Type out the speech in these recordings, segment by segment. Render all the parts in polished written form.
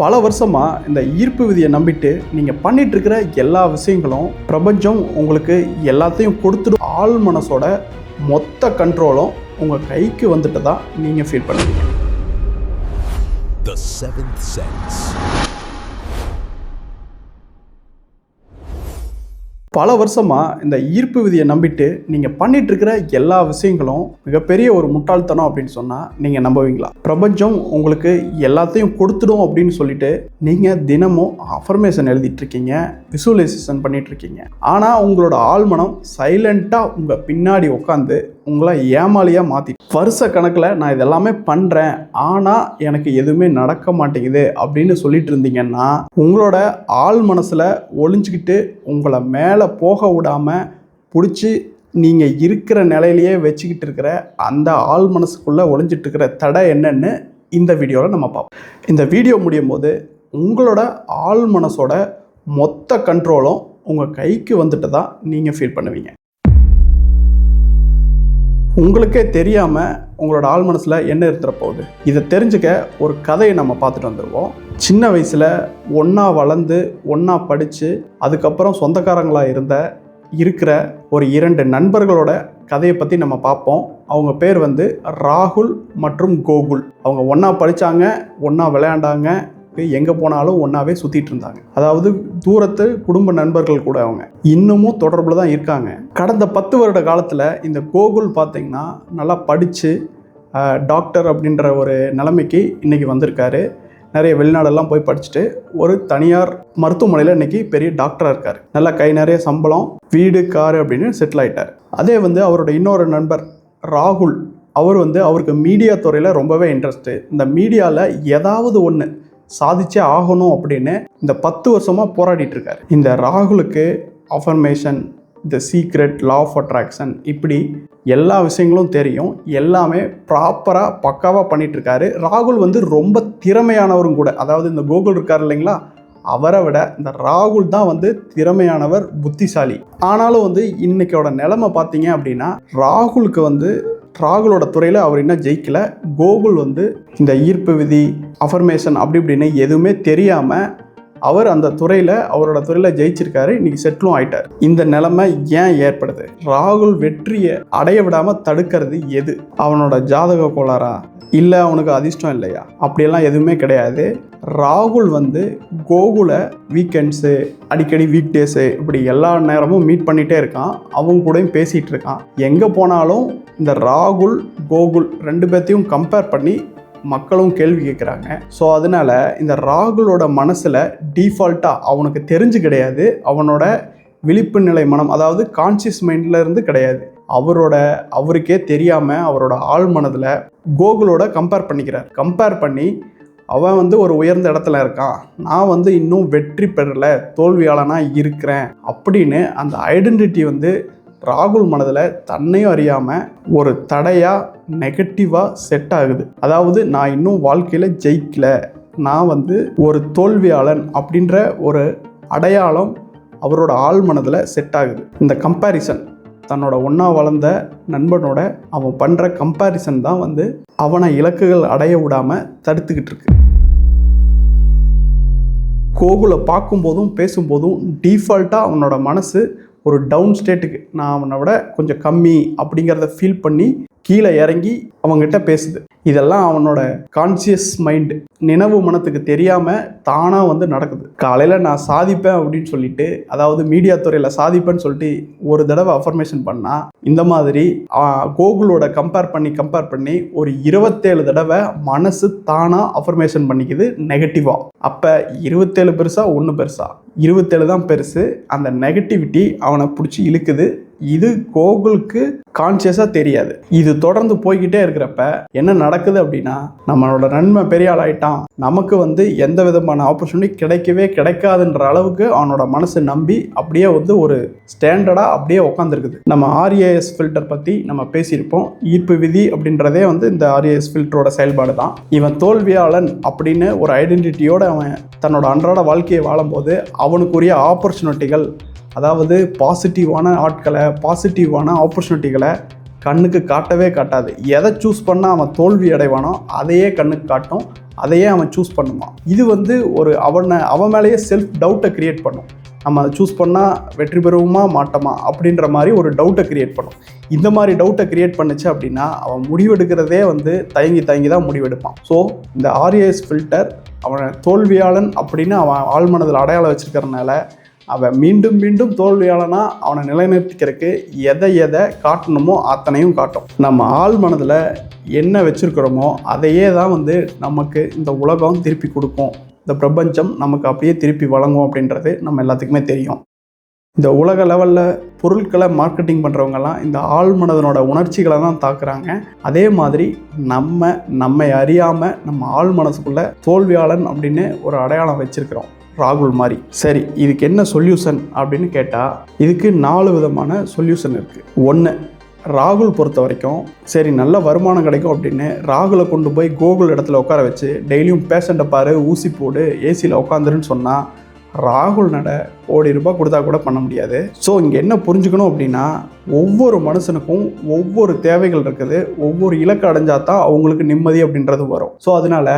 பல வருஷமாக இந்த ஈர்ப்பு விதியை நம்பிட்டு நீங்கள் பண்ணிட்டு இருக்கிற எல்லா விஷயங்களும் பிரபஞ்சம் உங்களுக்கு எல்லாத்தையும் கொடுத்துடும். ஆள் மனசோட மொத்த கண்ட்ரோலும் உங்கள் கைக்கு வந்துட்டு தான் நீங்கள் ஃபீல் பண்ணுவீங்க. The Seventh Sense. பல வருஷமாக இந்த ஈர்ப்பு விதியை நம்பிட்டு நீங்கள் பண்ணிட்டு இருக்கிற எல்லா விஷயங்களும் மிகப்பெரிய ஒரு முட்டாள்தனம் அப்படின்னு சொன்னால் நீங்கள் நம்புவீங்களா? பிரபஞ்சம் உங்களுக்கு எல்லாத்தையும் கொடுத்துடும் அப்படின்னு சொல்லிட்டு நீங்கள் தினமும் அஃபர்மேஷன் எழுதிட்டு இருக்கீங்க, விசுவலைசேஷன் பண்ணிட்டு இருக்கீங்க. ஆனால் உங்களோட ஆழ்மனம் சைலண்ட்டாக உங்கள் பின்னாடி உட்காந்து உங்களை ஏமாளியாக மாற்றி வருஷ கணக்கில் நான் இதெல்லாமே பண்ணுறேன் ஆனால் எனக்கு எதுவுமே நடக்க மாட்டேங்குது அப்படின்னு சொல்லிட்டு இருந்தீங்கன்னா உங்களோட ஆள் மனசில் ஒளிஞ்சிக்கிட்டு உங்களை மேலே போக விடாமல் பிடிச்சி நீங்கள் இருக்கிற நிலையிலேயே வச்சுக்கிட்டு இருக்கிற அந்த ஆள் மனசுக்குள்ளே ஒளிஞ்சிட்டு இருக்கிற தடை என்னன்னு இந்த வீடியோவில் நம்ம பார்ப்போம். இந்த வீடியோ முடியும் போது உங்களோட ஆள் மனசோட மொத்த கண்ட்ரோலும் உங்கள் கைக்கு வந்துட்டு தான் நீங்கள் ஃபீல் பண்ணுவீங்க. உங்களுக்கே தெரியாமல் உங்களோட ஆள் மனசில் என்ன இருந்துற போகுது. இதை தெரிஞ்சுக்க ஒரு கதையை நம்ம பார்த்துட்டு வந்துடுவோம். சின்ன வயசில் ஒன்றா வளர்ந்து ஒன்றா படித்து அதுக்கப்புறம் சொந்தக்காரங்களாக இருக்கிற ஒரு 2 நண்பர்களோட கதையை பற்றி நம்ம பார்ப்போம். அவங்க பேர் ராகுல் மற்றும் கோகுல். அவங்க ஒன்றா படித்தாங்க, ஒன்றா விளையாண்டாங்க, எங்கே போனாலும் ஒன்றாவே சுற்றிட்டு இருந்தாங்க. அதாவது தூரத்து குடும்ப நண்பர்கள் கூட அவங்க இன்னமும் தொடர்பில் தான் இருக்காங்க. கடந்த 10 வருட காலத்தில் இந்த கோகுல் பார்த்திங்கன்னா நல்லா படித்து டாக்டர் அப்படின்ற ஒரு நிலைமைக்கு இன்றைக்கி வந்திருக்காரு. நிறைய வெளிநாடெல்லாம் போய் படிச்சுட்டு ஒரு தனியார் மருத்துவமனையில் இன்றைக்கி பெரிய டாக்டராக இருக்கார். நல்லா கை நிறைய சம்பளம், வீடு, காரு அப்படின்னு செட்டில் ஆகிட்டார். அதே அவரோட இன்னொரு நண்பர் ராகுல், அவர் அவருக்கு மீடியா துறையில் ரொம்பவே இன்ட்ரெஸ்ட்டு. இந்த மீடியாவில் ஏதாவது ஒன்று சாதிச்சே ஆகணும் அப்படின்னு இந்த 10 வருஷமாக போராடிட்டு இருக்காரு. இந்த ராகுலுக்கு affirmation, the secret, law of attraction, இப்படி எல்லா விஷயங்களும் தெரியும். எல்லாமே ப்ராப்பராக பக்காவாக பண்ணிட்டு இருக்காரு. ராகுல் ரொம்ப திறமையானவரும் கூட. அதாவது இந்த கோகுல் இருக்கார் இல்லைங்களா, அவரை விட இந்த ராகுல் தான் திறமையானவர், புத்திசாலி. ஆனாலும் இன்னைக்கோட நிலைமை பார்த்தீங்க அப்படின்னா ராகுலுக்கு ராகுலோட துறையில் அவர் இன்னும் ஜெயிக்கல. கோகுல் இந்த ஈர்ப்பு விதி, அஃபர்மேஷன் அப்படி இப்படின்னு எதுவுமே தெரியாமல் அவர் அந்த துறையில் அவரோட துறையில் ஜெயிச்சிருக்காரு. இன்றைக்கி செட்டிலும் ஆகிட்டார். இந்த நிலைமை ஏன் ஏற்படுது? ராகுல் வெற்றியை அடைய விடாமல் தடுக்கிறது எது? அவனோட ஜாதக கோளாறா, இல்லை அவனுக்கு அதிர்ஷ்டம் இல்லையா? அப்படியெல்லாம் எதுவுமே கிடையாது. ராகுல் கோகுலை வீக்கெண்ட்ஸு, அடிக்கடி வீக் டேஸு, இப்படி எல்லா நேரமும் மீட் பண்ணிகிட்டே இருக்கான். அவங்க கூடயும் பேசிகிட்டு இருக்கான். எங்கே போனாலும் இந்த ராகுல், கோகுல் 2 பேர்த்தையும் கம்பேர் பண்ணி மக்களும் கேள்வி கேட்குறாங்க. ஸோ அதனால் இந்த ராகுலோட மனசில் டீஃபால்ட்டாக அவனுக்கு தெரிஞ்சு கிடையாது, அவனோட விழிப்பு நிலை மனம், அதாவது கான்சியஸ் மைண்டில் இருந்து கிடையாது, அவருக்கே தெரியாமல் அவரோட ஆழ் மனதில் கோகுலோட கம்பேர் பண்ணிக்கிறார். கம்பேர் பண்ணி அவன் ஒரு உயர்ந்த இடத்துல இருக்கான், நான் இன்னும் வெற்றி பெறலை, தோல்வியாளனாக இருக்கிறேன் அப்படின்னு அந்த ஐடென்டிட்டி ராகுல் மனதில் தன்னையும் அறியாமல் ஒரு தடையாக நெகட்டிவாக செட் ஆகுது. அதாவது நான் இன்னும் வாழ்க்கையில் ஜெயிக்கலை, நான் ஒரு தோல்வியாளன் அப்படின்ற ஒரு அடையாளம் அவரோட ஆழ் மனதில் செட் ஆகுது. இந்த கம்பேரிசன், தன்னோட ஒன்றா வளர்ந்த நண்பனோட அவன் பண்ணுற கம்பேரிசன் தான் அவனை இலக்குகள் அடைய விடாமல் தடுத்துக்கிட்டு இருக்கு. கோகுலை பார்க்கும்போதும் பேசும்போதும் டீஃபால்ட்டாக அவனோட மனசு ஒரு டவுன் ஸ்டேட்டுக்கு, நான் அவனை விட கொஞ்சம் கம்மி அப்படிங்கிறத ஃபீல் பண்ணி கீழே இறங்கி அவங்ககிட்ட பேசுது. இதெல்லாம் அவனோட கான்சியஸ் மைண்டு, நினைவு மனத்துக்கு தெரியாமல் தானாக நடக்குது. காலையில் நான் சாதிப்பேன் அப்படின்னு சொல்லிட்டு, அதாவது மீடியா துறையில் சாதிப்பேன்னு சொல்லிட்டு ஒரு தடவை அஃபர்மேஷன் பண்ணால், இந்த மாதிரி கோகுலோட கம்பேர் பண்ணி ஒரு 27 தடவை மனசு தானாக அஃபர்மேஷன் பண்ணிக்குது நெகட்டிவாக. அப்போ 27 பெருசா 1 பெருசா? 27 தான் பெருசு. அந்த நெகட்டிவிட்டி அவனை பிடிச்சி இழுக்குது. இது கோகுலுக்கு கான்சியஸாக தெரியாது. இது தொடர்ந்து போய்கிட்டே இருக்கிறப்ப என்ன நடக்குது அப்படின்னா, நம்மளோட நண்பன் பெரிய ஆள் ஆகிட்டான், நமக்கு எந்த விதமான ஆப்பர்ச்சுனிட்டி கிடைக்காதுன்ற அளவுக்கு அவனோட மனசு நம்பி அப்படியே ஒரு ஸ்டாண்டர்டாக அப்படியே உட்காந்துருக்குது. நம்ம RAS ஃபில்டர் பற்றி நம்ம பேசியிருப்போம். ஈர்ப்பு விதி அப்படின்றதே இந்த RAS ஃபில்டரோட செயல்பாடு தான். இவன் தோல்வியாளன் அப்படின்னு ஒரு ஐடென்டிட்டியோடு அவன் தன்னோட அன்றாட வாழ்க்கையை வாழும்போது அவனுக்குரிய ஆப்பர்ச்சுனிட்டிகள், அதாவது பாசிட்டிவான ஆட்களை, பாசிட்டிவான ஆப்பர்ச்சுனிட்டிகளை கண்ணுக்கு காட்டவே காட்டாது. எதை சூஸ் பண்ணால் அவன் தோல்வி அடைவானோ அதையே கண்ணுக்கு காட்டும், அதையே அவன் சூஸ் பண்ணுவான். இது அவன் மேலேயே செல்ஃப் டவுட்டை க்ரியேட் பண்ணும். நம்ம அதை சூஸ் பண்ணால் வெற்றி பெறுவோமா மாட்டோமா அப்படின்ற மாதிரி ஒரு டவுட்டை க்ரியேட் பண்ணும். இந்த மாதிரி டவுட்டை க்ரியேட் பண்ணுச்சு அப்படின்னா அவன் முடிவெடுக்கிறதே தயங்கி தான் முடிவெடுப்பான். ஸோ இந்த RAS ஃபில்டர் அவனை தோல்வியாளன் அப்படின்னு அவன் ஆழ்மனதில் அடையாளம் வச்சுருக்கிறதுனால அவன் மீண்டும் தோல்வியாளனாக அவனை நிலைநிறுத்திக்கிறதுக்கு எதை காட்டணுமோ அத்தனையும் காட்டும். நம்ம ஆள் மனதில் என்ன வச்சுருக்கிறோமோ அதையே தான் நமக்கு இந்த உலகம் திருப்பி கொடுக்கும். இந்த பிரபஞ்சம் நமக்கு அப்படியே திருப்பி வழங்கும் அப்படின்றது நம்ம எல்லாத்துக்குமே தெரியும். இந்த உலக லெவலில் பொருட்களை மார்க்கெட்டிங் பண்ணுறவங்கலாம் இந்த ஆள் மனதனோட உணர்ச்சிகளை தான் தாக்குறாங்க. அதே மாதிரி நம்மை அறியாமல் நம்ம ஆள் மனசுக்குள்ளே தோல்வியாளன் அப்படின்னு ஒரு அடையாளம் வச்சுருக்கிறோம், ராகுல் மாதிரி. சரி, இதுக்கு என்ன சொல்யூஷன் அப்படின்னு கேட்டால் இதுக்கு 4 விதமான சொல்யூஷன் இருக்குது. 1, ராகுல் பொறுத்த வரைக்கும் சரி நல்ல வருமானம் கிடைக்கும் அப்படின்னு ராகுலை கொண்டு போய் கோகுல் இடத்துல உட்கார வச்சு டெய்லியும் பேஷண்ட்டை பாரு, ஊசி போடு, ஏசியில் உட்காந்துருன்னு சொன்னால் ராகுல் நட ₹1,00,000 கொடுத்தா கூட பண்ண முடியாது. ஸோ இங்கே என்ன புரிஞ்சுக்கணும் அப்படின்னா ஒவ்வொரு மனுஷனுக்கும் ஒவ்வொரு தேவைகள் இருக்குது. ஒவ்வொரு இலக்கு அடைஞ்சால் தான் அவங்களுக்கு நிம்மதி அப்படின்றது வரும். ஸோ அதனால்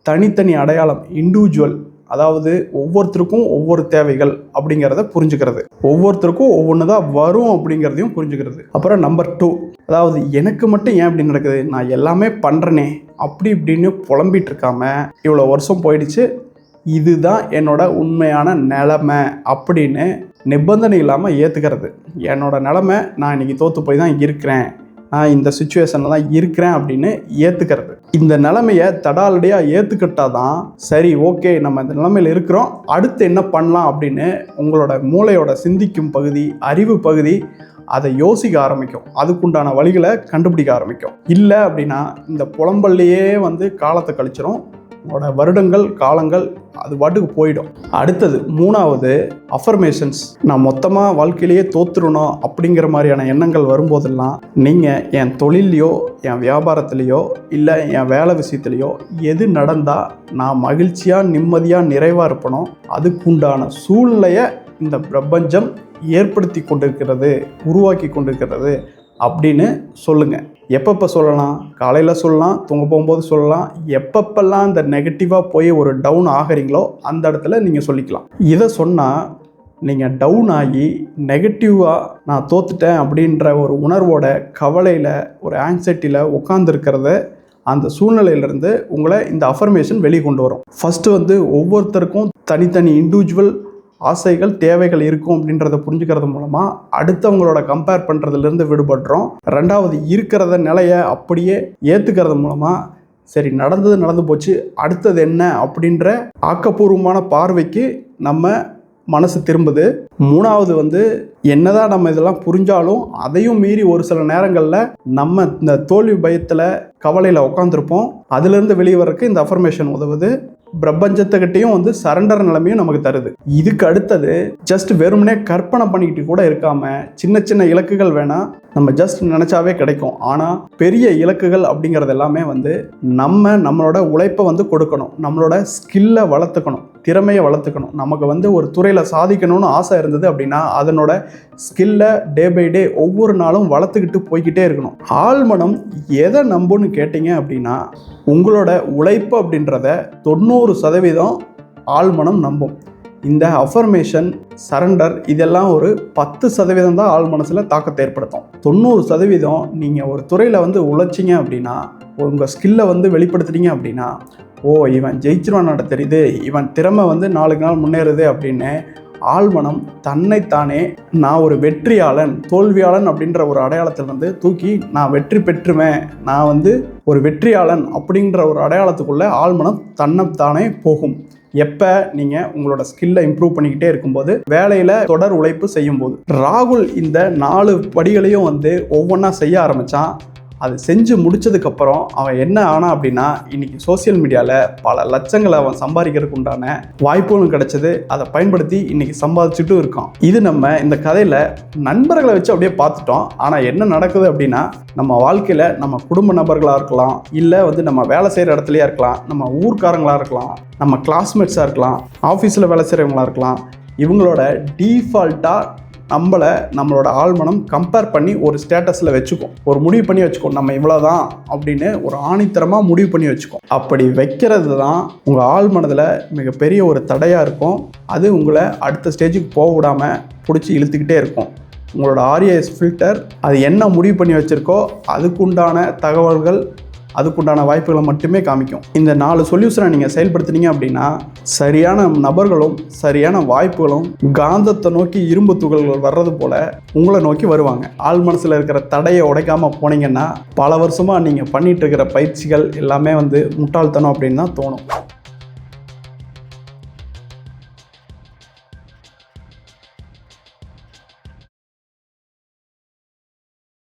தனித்தனி அடையாளம், இண்டிவிஜுவல், அதாவது ஒவ்வொருத்தருக்கும் ஒவ்வொரு தேவைகள் அப்படிங்கிறத புரிஞ்சுக்கிறது, ஒவ்வொருத்தருக்கும் ஒவ்வொன்று தான் வரும் அப்படிங்கிறதையும் புரிஞ்சுக்கிறது. அப்புறம் நம்பர் 2, அதாவது எனக்கு மட்டும் ஏன் இப்படி நடக்குது, நான் எல்லாமே பண்ணுறேனே அப்படி இப்படின்னு புலம்பிகிட்டு இருக்காம இவ்வளோ வருஷம் போயிடுச்சு, இதுதான் என்னோட உண்மையான நிலைமை அப்படின்னு நிபந்தனை இல்லாமல் ஏற்றுக்கிறது. என்னோட நிலைமை, நான் இன்றைக்கி தோற்று போய் தான் இருக்கிறேன், நான் இந்த சுச்சுவேஷனில் தான் இருக்கிறேன் அப்படின்னு ஏற்றுக்கிறது. இந்த நிலைமையை தடாலடியாக ஏற்றுக்கிட்டால் தான் சரி, ஓகே நம்ம இந்த நிலைமையில் இருக்கிறோம், அடுத்து என்ன பண்ணலாம் அப்படின்னு உங்களோட மூளையோட சிந்திக்கும் பகுதி, அறிவு பகுதி அதை யோசிக்க ஆரம்பிக்கும், அதுக்குண்டான வழிகளை கண்டுபிடிக்க ஆரம்பிக்கும். இல்லை அப்படின்னா இந்த புலம்பல்லையே காலத்தை கழிச்சிடும், உங்களோட வருடங்கள் காலங்கள் அது பாட்டுக்கு போயிடும். அடுத்தது 3வது அஃபர்மேஷன்ஸ். நான் மொத்தமாக வாழ்க்கையிலேயே தோற்றுறணும் அப்படிங்கிற மாதிரியான எண்ணங்கள் வரும்போதெல்லாம் நீங்கள் என் தொழிலையோ என் வியாபாரத்துலேயோ இல்லை என் வேலை விஷயத்துலையோ எது நடந்தால் நான் மகிழ்ச்சியாக நிம்மதியாக நிறைவாக இருப்பனோ அதுக்குண்டான சூழ்நிலையை இந்த பிரபஞ்சம் ஏற்படுத்தி கொண்டிருக்கிறது, உருவாக்கி கொண்டிருக்கிறது அப்படின்னு சொல்லுங்கள். எப்பப்போ சொல்லலாம்? காலையில் சொல்லலாம், தூங்க போகும்போது சொல்லலாம். எப்பப்பெல்லாம் இந்த நெகட்டிவாக போய் ஒரு டவுன் ஆகிறீங்களோ அந்த இடத்துல நீங்கள் சொல்லிக்கலாம். இதை சொன்னால் நீங்கள் டவுன் ஆகி நெகட்டிவாக நான் தோத்துட்டேன் அப்படின்ற ஒரு உணர்வோட கவலையில் ஒரு ஆங்ஸைட்டியில் உட்காந்துருக்கிறத அந்த சூழ்நிலையிலேருந்து உங்களை இந்த அஃபர்மேஷன் வெளியே கொண்டு வரும். ஃபஸ்ட்டு ஒவ்வொருத்தருக்கும் தனித்தனி இண்டிவிஜுவல் ஆசைகள் தேவைகள் இருக்கும் அப்படின்றத புரிஞ்சுக்கிறது மூலமாக அடுத்தவங்களோட கம்பேர் பண்ணுறதுலேருந்து விடுபடுறோம். 2வது இருக்கிறத நிலையை அப்படியே ஏற்றுக்கிறது மூலமாக சரி நடந்து போச்சு, அடுத்தது என்ன அப்படின்ற ஆக்கப்பூர்வமான பார்வைக்கு நம்ம மனசு திரும்புது. 3வது என்னதான் நம்ம இதெல்லாம் புரிஞ்சாலும் அதையும் மீறி ஒரு சில நேரங்களில் நம்ம இந்த தோல்வி பயத்தில் கவலையில் உட்காந்துருப்போம். அதுலேருந்து வெளியே வரக்கு இந்த அஃபர்மேஷன் உதவுது. பிரபஞ்சத்துக்கிட்டையும் சரண்டர் நிலைமையும் நமக்கு தருது. இதுக்கு அடுத்தது ஜஸ்ட் வெறுமனே கற்பனை பண்ணிக்கிட்டு கூட இருக்காம சின்ன இலக்குகள் வேணால் நம்ம ஜஸ்ட் நினச்சாவே கிடைக்கும். ஆனால் பெரிய இலக்குகள் அப்படிங்கிறது எல்லாமே நம்மளோட உழைப்பை கொடுக்கணும், நம்மளோட ஸ்கில்லை வளர்த்துக்கணும், திறமையை வளர்த்துக்கணும். நமக்கு ஒரு துறையில் சாதிக்கணும்னு ஆசை இருந்தது அப்படின்னா அதனோட ஸ்கில்லை டே பை டே ஒவ்வொரு நாளும் வளர்த்துக்கிட்டு போய்கிட்டே இருக்கணும். ஆழ்மனம் எதை நம்புன்னு கேட்டிங்க அப்படின்னா உங்களோட உழைப்பு அப்படின்றத 90% ஆழ்மனம் நம்பும். இந்த அஃபர்மேஷன், சரண்டர் இதெல்லாம் ஒரு 10% தான் ஆள் மனசில் தாக்கத்தை ஏற்படுத்தும். 90% நீங்கள் ஒரு துறையில் உழைச்சிங்க அப்படின்னா, உங்கள் ஸ்கில்லை வெளிப்படுத்துறீங்க அப்படின்னா, ஓ இவன் ஜெயிச்சிருவானோட தெரியுது, இவன் திறமை நாளுக்கு நாள் முன்னேறுது அப்படின்னு ஆழ்மனம் தன்னைத்தானே நான் ஒரு வெற்றியாளன், தோல்வியாளன் அப்படின்ற ஒரு அடையாளத்தில் தூக்கி நான் வெற்றி பெற்றுவேன், நான் ஒரு வெற்றியாளன் அப்படின்ற ஒரு அடையாளத்துக்குள்ளே ஆழ்மனம் தன்னைத்தானே போகும். எப்போ நீங்கள் உங்களோட ஸ்கில்லை இம்ப்ரூவ் பண்ணிக்கிட்டே இருக்கும்போது, வேலையில் தொடர் உழைப்பு செய்யும்போது. ராகுல் இந்த 4 படிகளையும் ஒவ்வொன்றா செய்ய ஆரம்பித்தான். அது செஞ்சு முடிச்சதுக்கப்புறம் அவன் என்ன ஆனா அப்படின்னா இன்றைக்கி சோசியல் மீடியாவில் பல லட்சங்களை அவன் சம்பாதிக்கிறதுக்கு உண்டான வாய்ப்புகளும் கிடச்சிது. அதை பயன்படுத்தி இன்றைக்கி சம்பாதிச்சுட்டும் இருக்கான். இது நம்ம இந்த கதையில் நண்பர்களை வச்சு அப்படியே பார்த்துட்டோம். ஆனால் என்ன நடக்குது அப்படின்னா நம்ம வாழ்க்கையில் நம்ம குடும்ப நபர்களாக இருக்கலாம், இல்லை நம்ம வேலை செய்கிற இடத்துலையா இருக்கலாம், நம்ம ஊர்க்காரங்களாக இருக்கலாம், நம்ம கிளாஸ்மேட்ஸாக இருக்கலாம், ஆஃபீஸில் வேலை செய்கிறவங்களாக இருக்கலாம், இவங்களோட டீஃபால்ட்டாக நம்மளை நம்மளோட ஆழ்மனம் கம்பேர் பண்ணி ஒரு ஸ்டேட்டஸில் வச்சுக்கும், ஒரு முடிவு பண்ணி வச்சுக்கோ, நம்ம இவ்வளோதான் அப்படின்னு ஒரு ஆணித்தரமாக முடிவு பண்ணி வச்சுக்கோ. அப்படி வைக்கிறது தான் உங்கள் ஆழ்மனதில் மிகப்பெரிய ஒரு தடையாக இருக்கும். அது உங்களை அடுத்த ஸ்டேஜுக்கு போக விடாமல் பிடிச்சி இழுத்துக்கிட்டே இருக்கும். உங்களோட RAS ஃபில்டர் அது என்ன முடிவு பண்ணி வச்சுருக்கோ அதுக்குண்டான தகவல்கள், அதுக்குண்டான வாய்ப்புகளை மட்டுமே காமிக்கும். இந்த 4 சொல்யூஷனை நீங்கள் செயல்படுத்துனீங்க அப்படின்னா சரியான நபர்களும் சரியான வாய்ப்புகளும் காந்தத்தை நோக்கி இரும்பு துகள்கள் வர்றது போல உங்களை நோக்கி வருவாங்க. ஆள் மனசில் இருக்கிற தடையை உடைக்காமல் போனீங்கன்னா பல வருஷமாக நீங்கள் பண்ணிகிட்டு இருக்கிற பயிற்சிகள் எல்லாமே முட்டாள்தனம் அப்படின்னு தான் தோணும்.